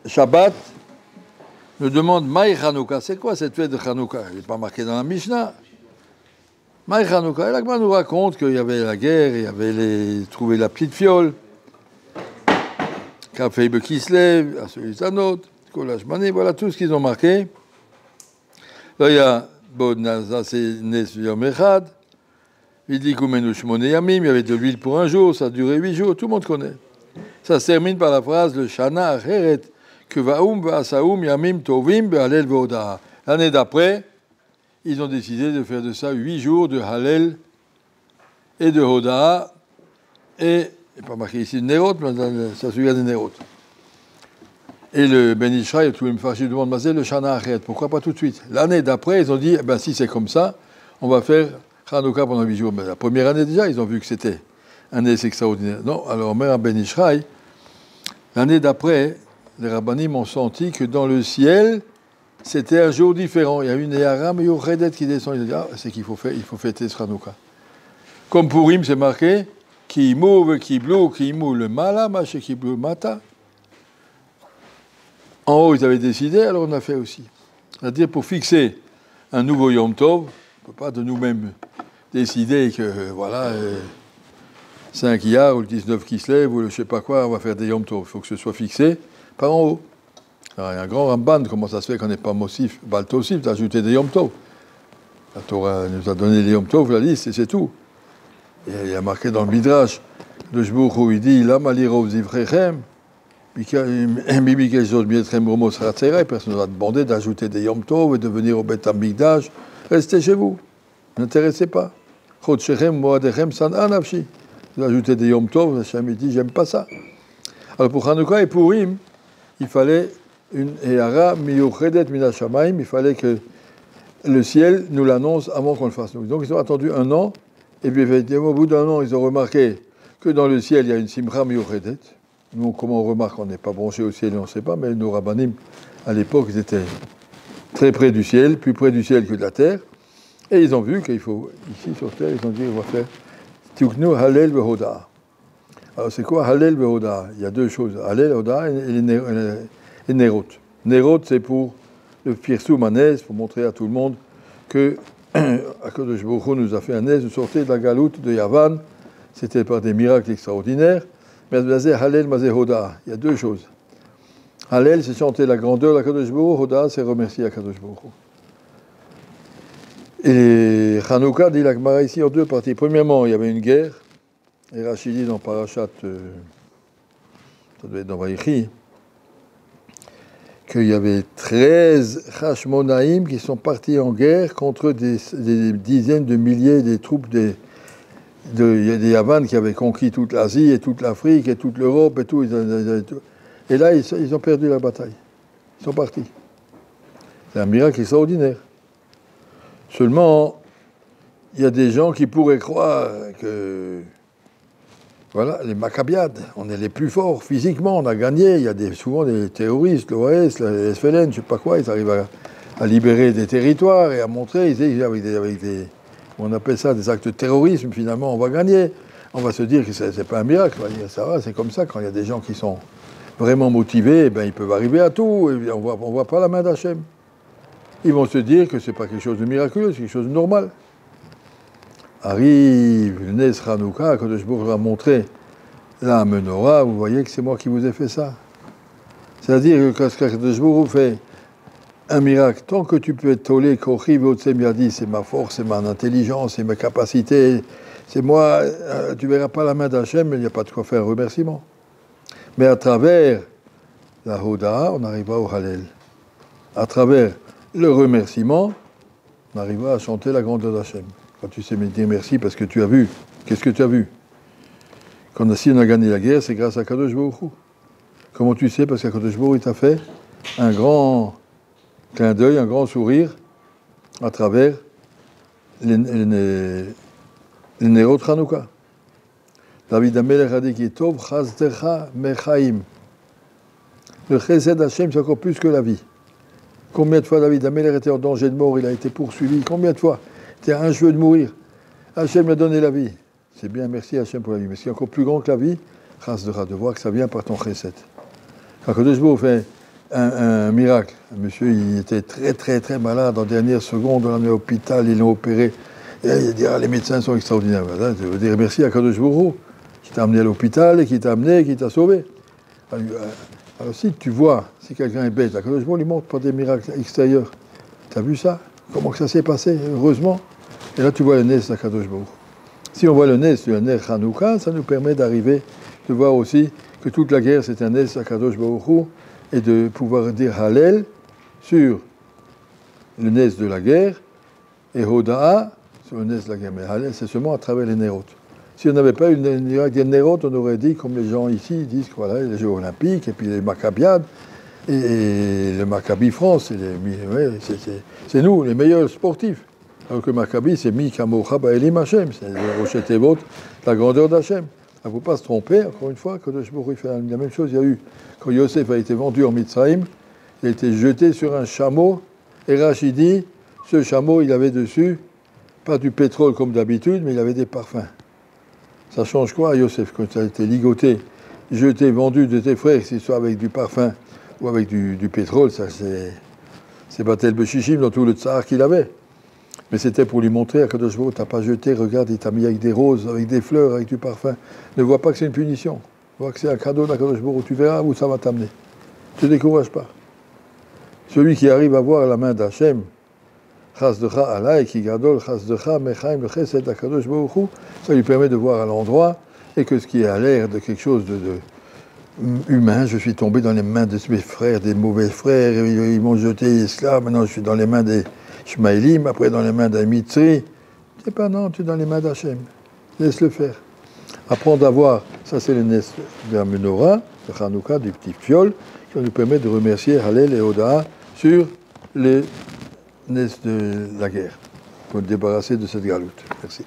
Shabbat me demande Maï Hanouka, c'est quoi cette fête de Hanouka? Elle n'est pas marquée dans la Mishnah. Maï Hanouka, et l'Agma nous raconte qu'il y avait la guerre, il y avait trouvé la petite fiole, Café Bekislev, à celui Zanot, Kolashmani, voilà tout ce qu'ils ont marqué. Là, il y a Bodnaza, c'est Nes Yom Echad, Vidlikoumenu Shmone Yamim, il y avait de l'huile pour un jour, ça a duré 8 jours, tout le monde connaît. Ça se termine par la phrase le Shana Acheret, que Vaoum Vaasaoum Yamim Tovim Behalel Veodaha. L'année d'après, ils ont décidé de faire de ça 8 jours de Halel et de Hodaha, et pas marqué ici de Nerot, mais ça se souvient de Nerot. Et le Ben Ishraï, tout le monde fâché demande, mais c'est le Shana Acheret, pourquoi pas tout de suite? L'année d'après, ils ont dit, eh ben, si c'est comme ça, on va faire Hanouka pendant 8 jours. Mais la première année déjà, ils ont vu que c'était un essai extraordinaire. Non, alors mère Ben Ishraï, l'année d'après, les rabbanim ont senti que dans le ciel, c'était un jour différent. Il y a une Yaram Yochedet qui descend. Ils ont dit, ah, c'est qu'il faut fêter ce Hanouka. Comme pour Purim, c'est marqué, qui mouve, qui blou, qui mou le mala, maché qui blou mata. En haut, ils avaient décidé, alors on a fait aussi. C'est-à-dire, pour fixer un nouveau Yom Tov, on ne peut pas de nous-mêmes décider que, voilà, 5 Iyar ou le 19 qui se lève ou le je sais pas quoi, on va faire des Yom Tov. Il faut que ce soit fixé par en haut. Alors, il y a un grand Ramban, comment ça se fait qu'on n'est pas Mossif, Baltosif, d'ajouter des Yom Tov. La Torah nous a donné les Yom Tov, la liste, et c'est tout. Et il y a marqué dans le Midrash, le Jbouk où il dit, Lama lirov zivrechem, personne ne va demander d'ajouter des Yom Tov et de venir au Beth Amikdash. Restez chez vous. N'intéressez pas. Chodshechem moadechem san anavshi. Vous ajoutez des Yom Tov, Hachem dit, j'aime pas ça. Alors pour Hanouka et pour Purim, il fallait une Ehara miyuchedet mina shamayim, il fallait que le ciel nous l'annonce avant qu'on le fasse nous. Donc ils ont attendu 1 an, et puis effectivement, au bout d'1 an, ils ont remarqué que dans le ciel, il y a une simcha miyuchedet. Nous, comment on remarque, on n'est pas branché au ciel, on ne sait pas, mais nos rabbanim, à l'époque, ils étaient très près du ciel, plus près du ciel que de la terre, et ils ont vu qu'il faut, ici sur terre, ils ont dit, on va faire Tiknu Halel Vehoda. Alors c'est quoi Halel Vehoda? Il y a 2 choses, Halel Vehoda et Nerot. Nerot, c'est pour le Pirsou Manès, pour montrer à tout le monde que Akadosh Baruch Hu nous a fait un nez de sortir de la galoute de Yavan, c'était par des miracles extraordinaires. Mais Halel Mazé Hoda, il y a 2 choses. Halel, c'est chanter la grandeur de Akadosh Baruch Hu, Hoda, c'est remercier Akadosh Baruch Hu. Et Hanouka dit la Gemara ici en 2 parties. Premièrement, il y avait une guerre, et Rachid dit dans Parashat, ça doit être dans Vaïchi, qu'il y avait 13 Hashmonaïm qui sont partis en guerre contre des dizaines de milliers des troupes il y a des Yavan qui avaient conquis toute l'Asie et toute l'Afrique et toute l'Europe et tout. Et là, ils ont perdu la bataille. Ils sont partis. C'est un miracle extraordinaire. Seulement, il y a des gens qui pourraient croire que, voilà, les Maccabiades, on est les plus forts physiquement, on a gagné. Il y a souvent des terroristes, l'OAS, la SFLN, je ne sais pas quoi, ils arrivent à libérer des territoires et à montrer, avec des on appelle ça des actes de terrorisme, finalement, on va gagner. On va se dire que ce n'est pas un miracle. On va dire, ça va, c'est comme ça. Quand il y a des gens qui sont vraiment motivés, eh ben, ils peuvent arriver à tout. Et on ne voit pas la main d'Hachem. Ils vont se dire que ce n'est pas quelque chose de miraculeux, c'est quelque chose de normal. Arrive le Nes Hanouka, quand je vous ai montré la menorah, vous voyez que c'est moi qui vous ai fait ça. C'est-à-dire que quand je vous fais un miracle, tant que tu peux être tolé, kochi, veotsemiadi, c'est ma force, c'est mon intelligence, c'est ma capacité, c'est moi, tu ne verras pas la main d'Hachem, mais il n'y a pas de quoi faire un remerciement. Mais à travers la Hoda, on arrivera au Halel. À travers le remerciement, on arrivera à chanter la grandeur d'Hachem. Quand tu sais me dire merci parce que tu as vu, qu'est-ce que tu as vu? Si on a gagné la guerre, c'est grâce à Kadosh Baruch Hu. Comment tu sais? Parce qu'Akadosh Baruch Hu t'a fait un grand clin d'œil, un grand sourire à travers les Nerot Hanouka. David Amelech a dit qu'il est Tov Chazdecha Mechaim. Le Chesed Hashem, c'est encore plus que la vie. Combien de fois David Amelech était en danger de mort, il a été poursuivi? Combien de fois? C'était un cheveu de mourir. Hashem lui a donné la vie. C'est bien, merci Hashem pour la vie. Mais ce qui est encore plus grand que la vie, Chazdecha, de voir que ça vient par ton Chesed. Quand Kadosh Baruch Hu fait un miracle. Un monsieur, il était très, très, très malade. En dernière seconde, on l'a amené à l'hôpital, ils l'ont opéré. Et il dit, les médecins sont extraordinaires. Voilà, je veux dire merci à Kadosh Baruch Hu, qui t'a amené à l'hôpital, et qui t'a amené, qui t'a sauvé. Alors si tu vois, si quelqu'un est bête, Kadosh Baruch Hu lui montre pas des miracles extérieurs. Tu as vu ça? Comment que ça s'est passé? Heureusement. Et là, tu vois le Nes d'Akadosh Baruch Hu. Si on voit le Nes, le Ner Hanouka, ça nous permet d'arriver, de voir aussi que toute la guerre, c'est un Nes d'Akadosh Baruch Hu, et de pouvoir dire Hallel sur le Nes de la guerre, et Hoda'a sur le Nes de la guerre. Mais Hallel, c'est seulement à travers les Nerot. Si on n'avait pas eu le miracle des Nerot, on aurait dit, comme les gens ici disent, voilà, les Jeux Olympiques, et puis les Maccabiades, et le Maccabi France, c'est nous, les meilleurs sportifs. Alors que Maccabi, c'est Mi Kamocha Ba'elim Hashem, c'est le Rocher Tevot, la grandeur d'Hachem. Il ne faut pas se tromper, encore une fois, Kadosh Baruch Hu fait la même chose. Il y a eu, quand Yosef a été vendu en Mitzrayim, il a été jeté sur un chameau, et Rachid dit, ce chameau, il avait dessus, pas du pétrole comme d'habitude, mais il avait des parfums. Ça change quoi, Yosef, quand tu as été ligoté, jeté, vendu de tes frères, que ce soit avec du parfum ou avec du pétrole, ça c'est Batel Beshichim dans tout le tsar qu'il avait. Mais c'était pour lui montrer à Kadosh Baruch Hu, t'as pas jeté, regarde, il t'a mis avec des roses, avec des fleurs, avec du parfum. Ne vois pas que c'est une punition. Vois que c'est un cadeau d'Akadosh Baruch Hu, tu verras où ça va t'amener. Ne te décourage pas. Celui qui arrive à voir la main d'Hachem, Chasdecha Alay, qui gadol, Chasdecha, Mechaim, le Chesed d'Akadosh Baruch Hu, ça lui permet de voir à l'endroit, et que ce qui a l'air de quelque chose de humain, je suis tombé dans les mains de mes frères, des mauvais frères, ils m'ont jeté esclave, maintenant je suis dans les mains des Shmaïlim, après dans les mains d'un Mitzri. C'est pas non, tu es dans les mains d'Hachem. Laisse-le faire. Apprendre à voir, ça c'est le Nes de la Menorah, de Hanouka, du petit fiole, qui nous permet de remercier Hallel et Hoda'a sur les Nes de la guerre, pour nous débarrasser de cette galoute. Merci.